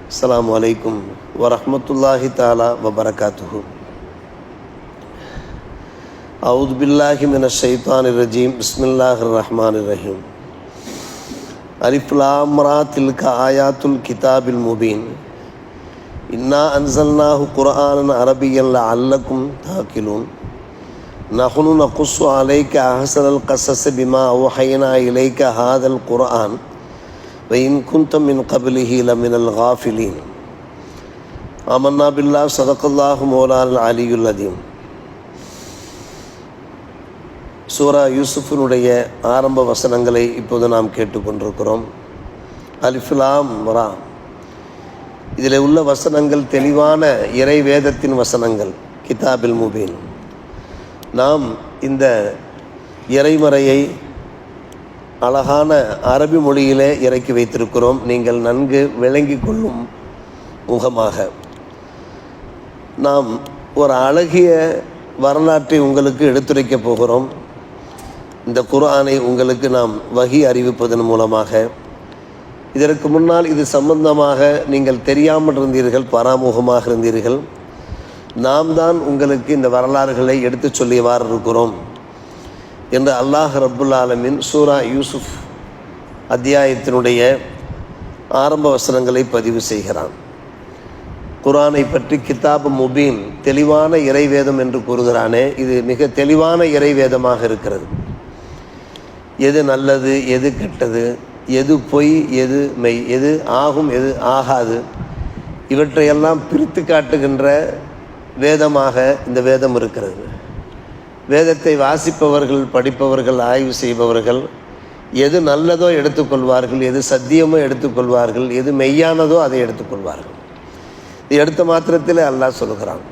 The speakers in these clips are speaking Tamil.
அஸ்ஸலாமு அலைக்கும் வரஹ்மத்துல்லாஹி தஆலா வபரகாத்துஹு. அஊது பில்லாஹி மினஷ் ஷைத்தானிர் ரஜீம். பிஸ்மில்லாஹிர் ரஹ்மானிர் ரஹீம். அலிஃப் லாம் ரா தில்க ஆயாத்துல் கிதாபில் முபீன். இன்னா அன்ஸல்னாஹு குர்ஆனன் அரபிய்யன் லஅல்லக்கும் தாக்கிலூன். நஹ்னு நகுஸ்ஸு அலைக அஹ்ஸனல் கஸஸி பிமா அவ்ஹைனா இலைக ஹாதல் குர்ஆன் وإن كنت من قبله لمن الغافلين. آمنا بالله صدق الله مولانا العلي العظيم. சூரா யூசுஃபினுடைய ஆரம்ப வசனங்களை இப்போது நாம் கேட்டுக்கொண்டிருக்கிறோம். அலிஃப் லாம் ரா, இதில் உள்ள வசனங்கள் தெளிவான இறை வேதத்தின் வசனங்கள், கிதாபில் முபீன். நாம் இந்த இறைமறையை அழகான அரபி மொழியிலே இறக்கி வைத்திருக்கிறோம். நீங்கள் நன்கு விளங்கி கொள்ளும் முகமாக நாம் ஒரு அழகிய வரலாற்றை உங்களுக்கு எடுத்துரைக்கப் போகிறோம். இந்த குர்ஆனை உங்களுக்கு நாம் வஹி அறிவிப்பதன் மூலமாக. இதற்கு முன்னால் இது சம்பந்தமாக நீங்கள் தெரியாமல் இருந்தீர்கள், பராமுகமாக இருந்தீர்கள். நாம் தான் உங்களுக்கு இந்த வரலாறுகளை எடுத்து சொல்லியவாறு இருக்கிறோம் என்று அல்லாஹ் ரப்புல் ஆலமீன் சூரா யூசுஃப் அத்தியாயத்தினுடைய ஆரம்ப வசனங்களை பதிவு செய்கிறான். குர்ஆனை பற்றி கிதாபு முபீன், தெளிவான இறைவேதம் என்று கூறுகிறானே, இது மிக தெளிவான இறைவேதமாக இருக்கிறது. எது நல்லது, எது கெட்டது, எது பொய், எது மெய், எது ஆகும், எது ஆகாது, இவற்றையெல்லாம் பிரித்து காட்டுகின்ற வேதமாக இந்த வேதம் இருக்கிறது. வேதத்தை வாசிப்பவர்கள், படிப்பவர்கள், ஆய்வு செய்பவர்கள் எது நல்லதோ எடுத்துக்கொள்வார்கள், எது சத்தியமோ எடுத்துக்கொள்வார்கள், எது மெய்யானதோ அதை எடுத்துக்கொள்வார்கள். இது எடுத்த மாத்திரத்தில் அல்லாஹ் சொல்கிறான்.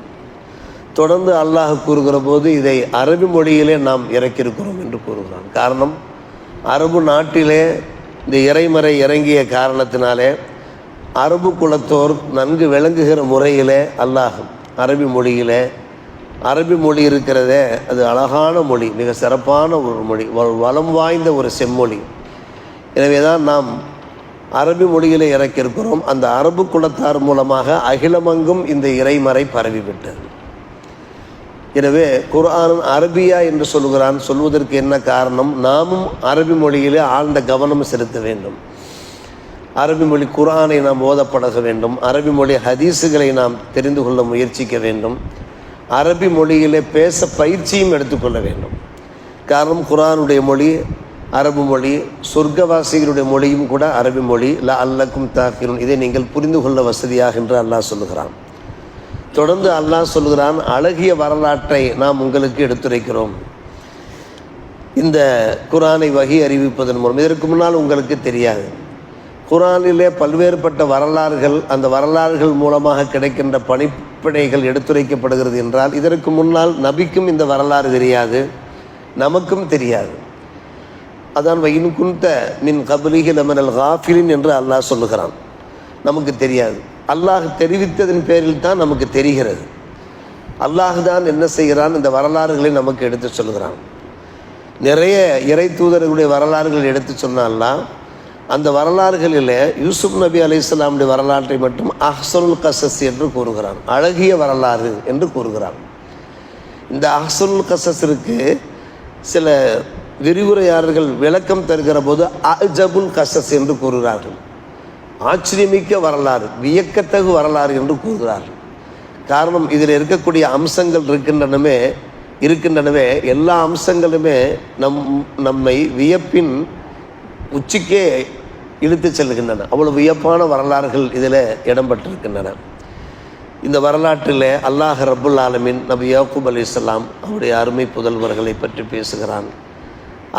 தொடர்ந்து அல்லாஹ் கூறுகிற போது இதை அரபி மொழியிலே நாம் இறக்கியிருக்கிறோம் என்று கூறுகிறான். காரணம், அரபு நாட்டிலே இந்த இறைமறை இறங்கிய காரணத்தினாலே அரபு குலத்தோர் நன்கு விளங்குகிற முறையிலே அல்லாஹ் அரபி மொழியிலே, அரபி மொழி இருக்கிறதே அது அழகான மொழி, மிக சிறப்பான ஒரு மொழி, வளம் வாய்ந்த ஒரு செம்மொழி. எனவே தான் நாம் அரபி மொழியிலே இறக்கியிருக்கிறோம். அந்த அரபு குலத்தார் மூலமாக அகிலமங்கும் இந்த இறைமறை பரவிவிட்டது. எனவே குர்ஆன் அரபியா என்று சொல்வதற்கு என்ன காரணம்? நாமும் அரபி மொழியிலே ஆழ்ந்த கவனம் செலுத்த வேண்டும். அரபி மொழி குர்ஆனை நாம் ஓதப்பழக வேண்டும். அரபி மொழி ஹதீஸுகளை நாம் தெரிந்து கொள்ள முயற்சிக்க வேண்டும். அரபி மொழியிலே பேச பயிற்சியும் எடுத்துக்கொள்ள வேண்டும். காரணம், குர்ஆனுடைய மொழி அரபு மொழி, சொர்க்கவாசிகளுடைய மொழியும் கூட அரபி மொழி. லஅல்லக்கும் தாக்கிலூன், இதை நீங்கள் புரிந்து கொள்ள வசதியாக என்று அல்லாஹ் சொல்லுகிறான். தொடர்ந்து அல்லாஹ் சொல்லுகிறான், அழகிய வரலாற்றை நாம் உங்களுக்கு எடுத்துரைக்கிறோம் இந்த குர்ஆனை வஹி அறிவிப்பதன் மூலம். இதற்கு முன்னால் உங்களுக்கு தெரியாது. குர்ஆனிலே பல்வேறுபட்ட வரலாறுகள், அந்த வரலாறுகள் மூலமாக கிடைக்கின்ற பணிப்படைகள் எடுத்துரைக்கப்படுகிறது என்றால், இதற்கு முன்னால் நபிக்கும் இந்த வரலாறு தெரியாது, நமக்கும் தெரியாது. அதான் வயின் குந்த மின் கபலிஹி லமினல் காஃபிலின் என்று அல்லாஹ் சொல்லுகிறான். நமக்கு தெரியாது. அல்லாஹ் தெரிவித்ததன் பேரில் தான் நமக்கு தெரிகிறது. அல்லாஹ் தான் என்ன செய்கிறான், இந்த வரலாறுகளை நமக்கு எடுத்து சொல்கிறான். நிறைய இறை தூதர்களுடைய வரலாறுகள் எடுத்து சொன்னால்லாம் அந்த வரலாறுகளில் யூசுப் நபி அலைஹிஸ்ஸலாமுடைய வரலாற்றை மட்டும் அஹ்ஸனுல் கஸஸ் என்று கூறுகிறான், அழகிய வரலாறு என்று கூறுகிறான். இந்த அஹ்ஸனுல் கஸஸிற்கு சில விரிவுரையாளர்கள் விளக்கம் தருகிற போது அஜபுல் கஸஸ் என்று கூறுகிறார்கள். ஆச்சரியமிக்க வரலாறு, வியக்கத்தகு வரலாறு என்று கூறுகிறார்கள். காரணம், இதில் இருக்கக்கூடிய அம்சங்கள் இருக்கின்றனவே எல்லா அம்சங்களுமே நம்மை வியப்பின் உச்சிக்கே இழுத்து செல்கின்றன. அவ்வளவு வியப்பான வரலாறுகள் இதில் இடம்பெற்றிருக்கின்றன. இந்த வரலாற்றில் அல்லாஹ் ரப்புல் ஆலமீன் நபி யாக்கூப் அலைஹிஸ்ஸலாம் அவருடைய அருமை புதல்வர்களை பற்றி பேசுகிறான்,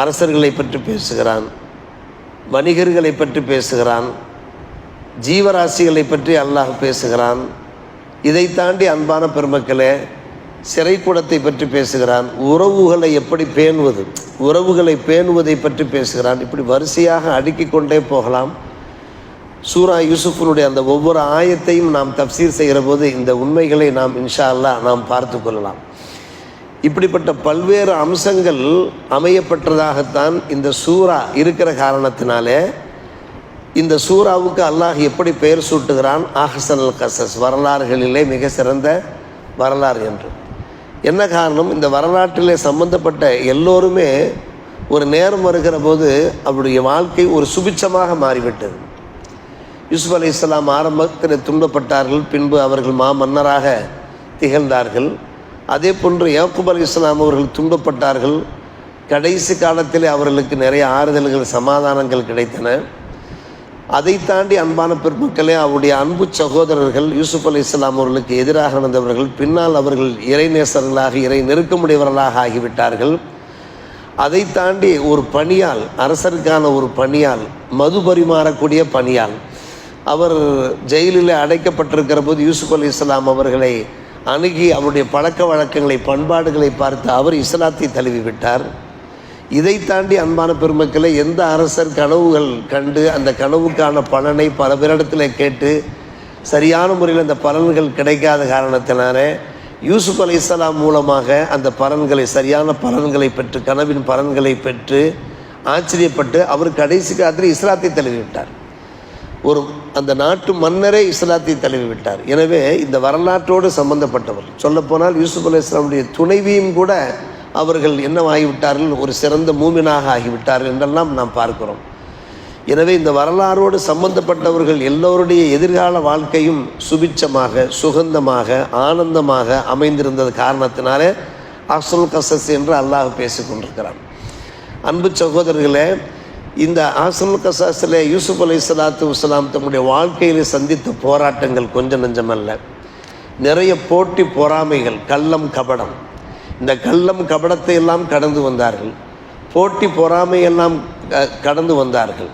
அரசர்களை பற்றி பேசுகிறான், வணிகர்களை பற்றி பேசுகிறான், ஜீவராசிகளை பற்றி அல்லாஹ் பேசுகிறான். இதை தாண்டி அன்பான பெருமக்களே, சிறைக்கூடத்தை பற்றி பேசுகிறான், உறவுகளை எப்படி பேணுவது, உறவுகளை பேணுவதை பற்றி பேசுகிறான். இப்படி வரிசையாக அடுக்கிக் கொண்டே போகலாம். சூரா யூசுஃபினுடைய அந்த ஒவ்வொரு ஆயத்தையும் நாம் தஃப்சீர் செய்கிற போது இந்த உண்மைகளை நாம் இன்ஷா அல்லாஹ் நாம் பார்த்து கொள்ளலாம். இப்படிப்பட்ட பல்வேறு அம்சங்கள் அமையப்பட்டதாகத்தான் இந்த சூரா இருக்கிற காரணத்தினாலே இந்த சூராவுக்கு அல்லாஹ் எப்படி பெயர் சூட்டுகிறான்? அஹ்ஸனுல் கஸஸ், வரலாறுகளிலே மிக சிறந்த வரலாறு என்று. என்ன காரணம்? இந்த வரலாற்றிலே சம்பந்தப்பட்ட எல்லோருமே ஒரு நேரம் வருகிற போது அவருடைய வாழ்க்கை ஒரு சுபிட்சமாக மாறிவிட்டது. யூசுப் அலைஹிஸ்ஸலாம் ஆரம்பத்தில் துன்பப்பட்டார்கள், பின்பு அவர்கள் மன்னராக திகழ்ந்தார்கள். அதே போன்று யாக்கூப் அலைஹிஸ்ஸலாம் அவர்கள் துன்பப்பட்டார்கள். கடைசி காலத்தில் அவர்களுக்கு நிறைய ஆறுதல்கள், சமாதானங்கள் கிடைத்தன. அதை தாண்டி அன்பான பெருமக்களே, அவருடைய அன்பு சகோதரர்கள் யூசுப் அலைஹிஸ்ஸலாம் அவர்களுக்கு எதிராக நடந்தவர்கள் பின்னால் அவர்கள் இறைநேசர்களாக, இறை நெருக்கமுடையவர்களாக ஆகிவிட்டார்கள். அதை தாண்டி ஒரு பணியால், அரசருக்கான ஒரு பணியால், மது பரிமாறக்கூடிய பணியால், அவர் ஜெயிலில் அடைக்கப்பட்டிருக்கிற போது யூசுப் அலைஹிஸ்ஸலாம் அவர்களை அணுகி அவருடைய பழக்க வழக்கங்களை, பண்பாடுகளை பார்த்து அவர் இஸ்லாத்தை தழுவிவிட்டார். இதை தாண்டி அன்பான பெருமக்களை, எந்த அரசர் கனவுகள் கண்டு அந்த கனவுக்கான பலனை பல பேரிடத்தில் கேட்டு சரியான முறையில் அந்த பலன்கள் கிடைக்காத காரணத்தினாலே யூசுப் அலைஹிஸ்ஸலாம் மூலமாக அந்த பலன்களை, சரியான பலன்களை பெற்று, கனவின் பலன்களை பெற்று ஆச்சரியப்பட்டு அவர் கடைசி காலத்தில் இஸ்லாத்தை தழுவிவிட்டார். அந்த நாட்டு மன்னரே இஸ்லாத்தை தழுவிவிட்டார். எனவே இந்த வரலாற்றோடு சம்பந்தப்பட்டவர், சொல்லப்போனால் யூசுப் அலைஹிஸ்ஸலாமுடைய துணைவியும் கூட அவர்கள் என்னவாகிவிட்டார்கள்? ஒரு சிறந்த மூமினாக ஆகிவிட்டார்கள் என்றெல்லாம் நாம் பார்க்கிறோம். எனவே இந்த வரலாறோடு சம்பந்தப்பட்டவர்கள் எல்லோருடைய எதிர்கால வாழ்க்கையும் சுபிட்சமாக, சுகந்தமாக, ஆனந்தமாக அமைந்திருந்தது காரணத்தினாலே அஹ்ஸனுல் கஸஸ் என்று அல்லாஹ் பேசிக்கொண்டிருக்கிறான். அன்பு சகோதரர்களே, இந்த அஹ்ஸனுல் கஸஸில் யூசுப் அலைஹிஸ்ஸலாத்து வஸ்ஸலாம் தம்முடைய வாழ்க்கையில் சந்தித்த போராட்டங்கள் கொஞ்சம் நஞ்சமல்ல. நிறைய போட்டி பொறாமைகள், கள்ளம் கபடம், இந்த கள்ளம் கபடத்தை எல்லாம் கடந்து வந்தார்கள். போட்டி பொறாமையெல்லாம் கடந்து வந்தார்கள்.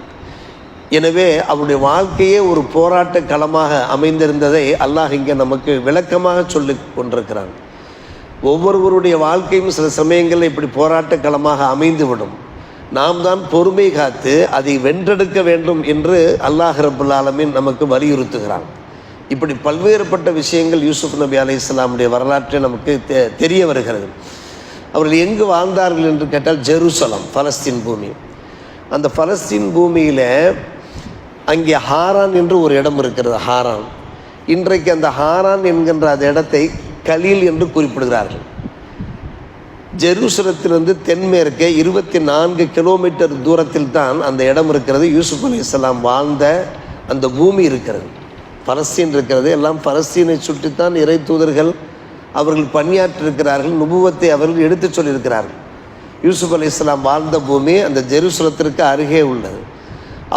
எனவே அவருடைய வாழ்க்கையே ஒரு போராட்ட களமாக அமைந்திருந்ததை அல்லாஹ் இங்கே நமக்கு விளக்கமாக சொல்லி கொண்டிருக்கிறான். ஒவ்வொருவருடைய வாழ்க்கையும் சில சமயங்களில் இப்படி போராட்ட களமாக அமைந்துவிடும். நாம் தான் பொறுமை காத்து அதை வென்றெடுக்க வேண்டும் என்று அல்லாஹ் ரப்பல் ஆலமீன் நமக்கு வலியுறுத்துகிறான். இப்படி பல்வேறுபட்ட விஷயங்கள் யூசுப் நபி அலைஹிஸ்ஸலாமுடைய வரலாற்றை நமக்கு தெரிய வருகிறது. அவர்கள் எங்கு வாழ்ந்தார்கள் என்று கேட்டால் ஜெருசலம், பலஸ்தீன் பூமி. அந்த பலஸ்தீன் பூமியில் அங்கே ஹாரான் என்று ஒரு இடம் இருக்கிறது. ஹாரான், இன்றைக்கு அந்த ஹாரான் என்கின்ற அந்த இடத்தை கலீல் என்று குறிப்பிடுகிறார்கள். ஜெருசலத்திலிருந்து தென்மேற்கே 24 கிலோமீட்டர் தூரத்தில் தான் அந்த இடம் இருக்கிறது. யூசுப் அலைஹிஸ்ஸலாம் வாழ்ந்த அந்த பூமி இருக்கிறது, பலஸ்தீன் இருக்கிறது. எல்லாம் பலஸ்தீனை சுற்றித்தான் இறை தூதர்கள் அவர்கள் பணியாற்றிருக்கிறார்கள், நுபுவத்தை அவர்கள் எடுத்து சொல்லியிருக்கிறார்கள். யூசுப் அலைஹிஸ்ஸலாம் வாழ்ந்த பூமி அந்த ஜெருசலத்திற்கு அருகே உள்ளது.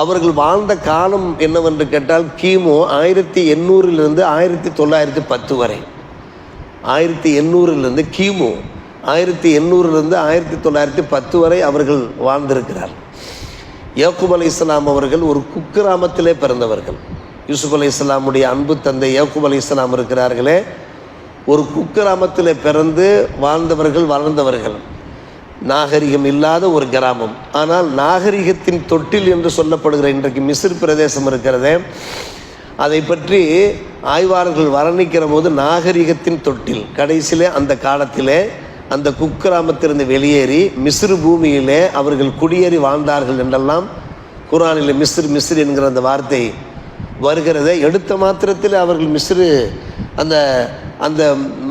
அவர்கள் வாழ்ந்த காலம் என்னவென்று கேட்டால் கிமு 1800 1910 வரை. 1800 கிமு 1800 1910 வரை அவர்கள் வாழ்ந்திருக்கிறார். யாக்கூப் அலைஹிஸ்ஸலாம் அவர்கள் ஒரு குக்கிராமத்திலே பிறந்தவர்கள். யூசுப் அலைஹிஸ்ஸலாமுடைய அன்பு தந்தை யாக்கூப் அலைஹிஸ்ஸலாம் இருக்கிறார்களே, ஒரு குக்கிராமத்தில் பிறந்து வாழ்ந்தவர்கள், வளர்ந்தவர்கள். நாகரிகம் இல்லாத ஒரு கிராமம், ஆனால் நாகரிகத்தின் தொட்டில் என்று சொல்லப்படுகிற இன்றைக்கு மிஸ்ர் பிரதேசம் இருக்கிறதே, அதை பற்றி ஆய்வாளர்கள் வர்ணிக்கிற போது நாகரிகத்தின் தொட்டில். கடைசியிலே அந்த காலத்திலே அந்த குக்கிராமத்திலிருந்து வெளியேறி மிஸ்ர் பூமியிலே அவர்கள் குடியேறி வாழ்ந்தார்கள் என்றெல்லாம் குர்ஆனில் மிஸ்ர் என்கிற அந்த வார்த்தை வருகிறதை எடுத்த மாத்திரத்தில் அவர்கள் மிஸ்ரு அந்த அந்த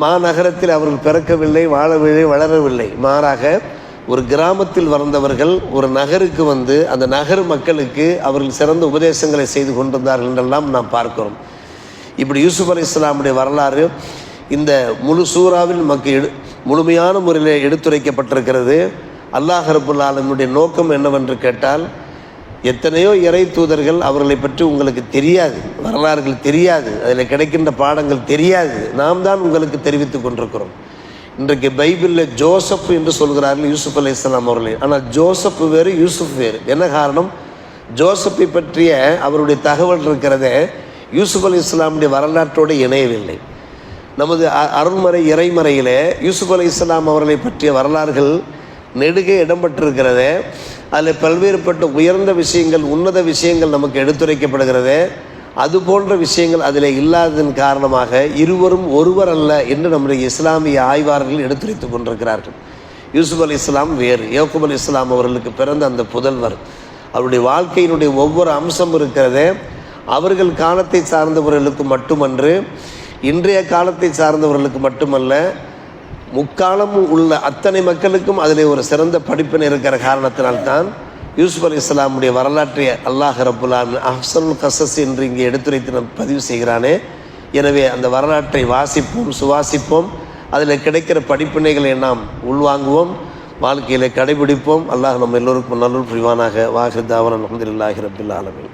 மாநகரத்தில் அவர்கள் பிறக்கவில்லை, வாழவில்லை, வளரவில்லை. மாறாக ஒரு கிராமத்தில் வளர்ந்தவர்கள் ஒரு நகருக்கு வந்து அந்த நகர் மக்களுக்கு அவர்கள் சிறந்த உபதேசங்களை செய்து கொண்டிருந்தார்கள் என்றெல்லாம் நாம் பார்க்கிறோம். இப்படி யூசுப் அலைஹிஸ்ஸலாமுடைய வரலாறு இந்த முழு சூறாவில் நமக்கு முழுமையான முறையில் எடுத்துரைக்கப்பட்டிருக்கிறது. அல்லாஹ் ரப்பல் ஆலமீனுடைய நோக்கம் என்னவென்று கேட்டால், எத்தனையோ இறை தூதர்கள் அவர்களை பற்றி உங்களுக்கு தெரியாது, வரலாறுகள் தெரியாது, அதில் கிடைக்கின்ற பாடங்கள் தெரியாது, நாம் தான் உங்களுக்கு தெரிவித்து கொண்டிருக்கிறோம். இன்றைக்கு பைபிளில் ஜோசப் என்று சொல்கிறார்கள் யூசுப் அலைஹிஸ்ஸலாம் அவர்களை. ஆனால் ஜோசப் வேறு, யூசுப் வேறு. என்ன காரணம்? ஜோசப்பை பற்றிய அவருடைய தகவல் இருக்கிறதே யூசுப் அலைஹிஸ்ஸலாமுடைய வரலாற்றோடு இணையவில்லை. நமது அருள்மறை இறைமறையிலே யூசுப் அலைஹிஸ்ஸலாம் அவர்களை பற்றிய வரலாறுகள் நெடுக இடம்பெற்றிருக்கிறதே. அதில் பல்வேறுபட்ட உயர்ந்த விஷயங்கள், உன்னத விஷயங்கள் நமக்கு எடுத்துரைக்கப்படுகிறது. அது போன்ற விஷயங்கள் அதில் இல்லாததன் காரணமாக இருவரும் ஒருவர் அல்ல என்று நம்முடைய இஸ்லாமிய ஆய்வாளர்கள் எடுத்துரைத்து கொண்டிருக்கிறார்கள். யூசுப் அலைஹிஸ்ஸலாம் வேறு, யாக்கூப் அலைஹிஸ்ஸலாம் அவர்களுக்கு பிறந்த அந்த புதல்வர். அவருடைய வாழ்க்கையினுடைய ஒவ்வொரு அம்சம் இருக்கிறதே அவர்கள் காலத்தை சார்ந்தவர்களுக்கு மட்டுமன்று, இன்றைய காலத்தை சார்ந்தவர்களுக்கு மட்டுமல்ல, முக்காலமும் உள்ள அத்தனை மக்களுக்கும் அதிலே ஒரு சிறந்த படிப்பினை இருக்கிற காரணத்தினால்தான் யூசுப் அலைஹிஸ்ஸலாமுடைய வரலாற்றை அல்லாஹ் ரப்புல் ஆலமீன் அஹ்ஸனுல் கஸஸ் என்று இங்கே எடுத்துரைத்து நாம் பதிவு செய்கிறானே. எனவே அந்த வரலாற்றை வாசிப்போம், சுவாசிப்போம், அதில் கிடைக்கிற படிப்பினைகளை நாம் உள்வாங்குவோம், வாழ்க்கையில் கடைபிடிப்போம். அல்லாஹ் நம்ம எல்லோருக்கும் நல்லூர் புரிவானாக. வாஹிர் தாவானா அல்ஹம்துலில்லாஹி ரப்பில் ஆலமீன்.